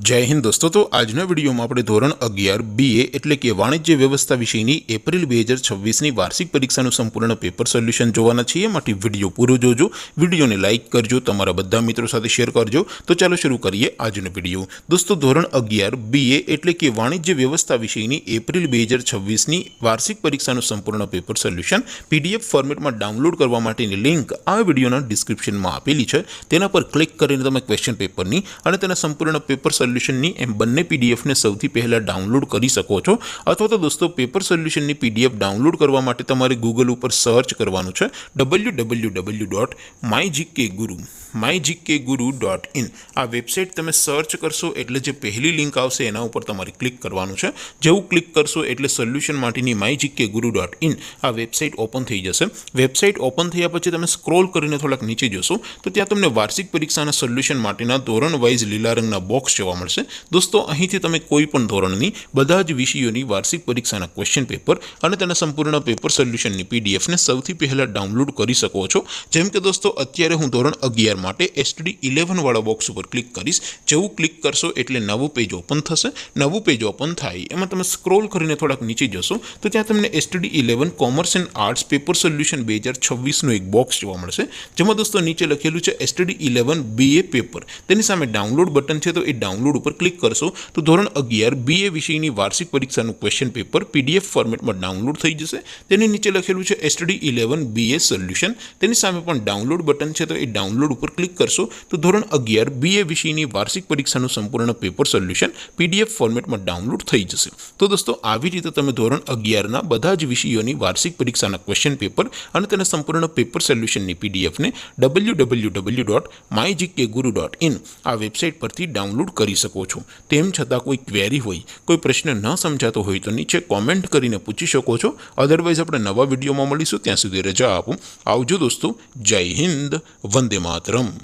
जय हिंद दोस्तों। तो आजना विडियो में આપણે ધોરણ 11 BA એટલે કે વાણિજ્ય વ્યવસ્થા વિષયની એપ્રિલ 2026ની વાર્ષિક પરીક્ષાનું સંપૂર્ણ પેપર સોલ્યુશન જોવાના છીએ। માટે વિડિયો પૂરો જોજો, વિડિયોને લાઈક કરજો, તમારા બધા મિત્રો સાથે શેર કરજો। તો ચાલો શરૂ કરીએ આજનો વિડિયો। દોસ્તો ધોરણ 11 BA એટલે કે વાણિજ્ય વ્યવસ્થા વિષયની એપ્રિલ 2026ની વાર્ષિક પરીક્ષાનું સંપૂર્ણ પેપર સોલ્યુશન PDF ફોર્મેટમાં ડાઉનલોડ કરવા માટેની લિંક આ વિડિયોના ડિસ્ક્રિપ્શનમાં આપેલી છે। તેના પર ક્લિક કરીને તમે ક્વેશ્ચન પેપરની અને તેના સંપૂર્ણ પેપર સોલ્યુશનની એમ બંને PDF ને સૌથી પહેલા ડાઉનલોડ કરી શકો છો। અથવા તો દોસ્તો પેપર સોલ્યુશનની PDF ડાઉનલોડ કરવા માટે તમારે ગૂગલ ઉપર સર્ચ કરવાનું છે www.mygkguru.in। આ વેબસાઇટ તમે સર્ચ કરશો એટલે જે પહેલી લિંક આવશે એના ઉપર તમારે ક્લિક કરવાનું છે। જેવું ક્લિક કરશો એટલે સોલ્યુશન માટેની mygkguru.in આ વેબસાઇટ ઓપન થઈ જશે। વેબસાઇટ ઓપન થયા પછી તમે સ્ક્રોલ કરીને થોડાક નીચે જશો તો ત્યાં તમને વાર્ષિક પરીક્ષાના સોલ્યુશન માટેના ધોરણ વાઇઝ લીલા રંગના બોક્સ જોવા મળશે। दोस्तों અહીંથી તમે કોઈ પણ ધોરણની બધા જ વિષયોની વાર્ષિક પરીક્ષાના ક્વેશ્ચન પેપર અને તેના સંપૂર્ણ પેપર સોલ્યુશનની PDF ને સૌથી પહેલા ડાઉનલોડ કરી શકો છો। જેમ કે દોસ્તો અત્યારે હું ધોરણ 11 માટે STD 11 વાળા બોક્સ ઉપર ક્લિક કરીશ। જેવું ક્લિક કરશો એટલે નવું પેજ ઓપન થશે। નવું પેજ ઓપન થાય એમાં તમે સ્ક્રોલ કરીને થોડાક નીચે જશો તો ત્યાં તમને STD 11 commerce and arts paper solution 2026 નો એક બોક્સ જોવા મળશે। જેમાં દોસ્તો નીચે લખેલું છે STD 11 BA પેપર, તેની સામે ડાઉનલોડ બટન છે તો એ ડાઉનલોડ ઉપર ક્લિક કરશો तो ધોરણ 11 BA વિષયની વાર્ષિક પરીક્ષાનું ક્વેશ્ચન પેપર PDF ફોર્મેટમાં ડાઉનલોડ થઈ જશે। તેની નીચે લખેલું છે STD 11 BA સોલ્યુશન, તેની સામે પણ ડાઉનલોડ બટન છે તો એ ડાઉનલોડ ઉપર ક્લિક કરશો તો ધોરણ 11 BA વિષયની વાર્ષિક પરીક્ષાનું સંપૂર્ણ પેપર સોલ્યુશન PDF ફોર્મેટમાં ડાઉનલોડ થઈ જશે। તો દોસ્તો આવી રીતે તમે ધોરણ 11 ના બધા જ વિષયોની વાર્ષિક પરીક્ષાના ક્વેશ્ચન પેપર અને તેના સંપૂર્ણ પેપર સોલ્યુશનની PDF ને www.mygkguru.in આ વેબસાઇટ પરથી ડાઉનલોડ કરી શકો છો। તેમ છતાં કોઈ ક્વેરી હોય, કોઈ પ્રશ્ન ન સમજાતો હોય તો નીચે કોમેન્ટ કરીને પૂછી શકો છો। અધરવાઇઝ આપણે નવા વિડીયોમાં મળીશું, ત્યાં સુધી રજા આપો। આવજો દોસ્તો, જય હિન્દ, વંદે માતરમ।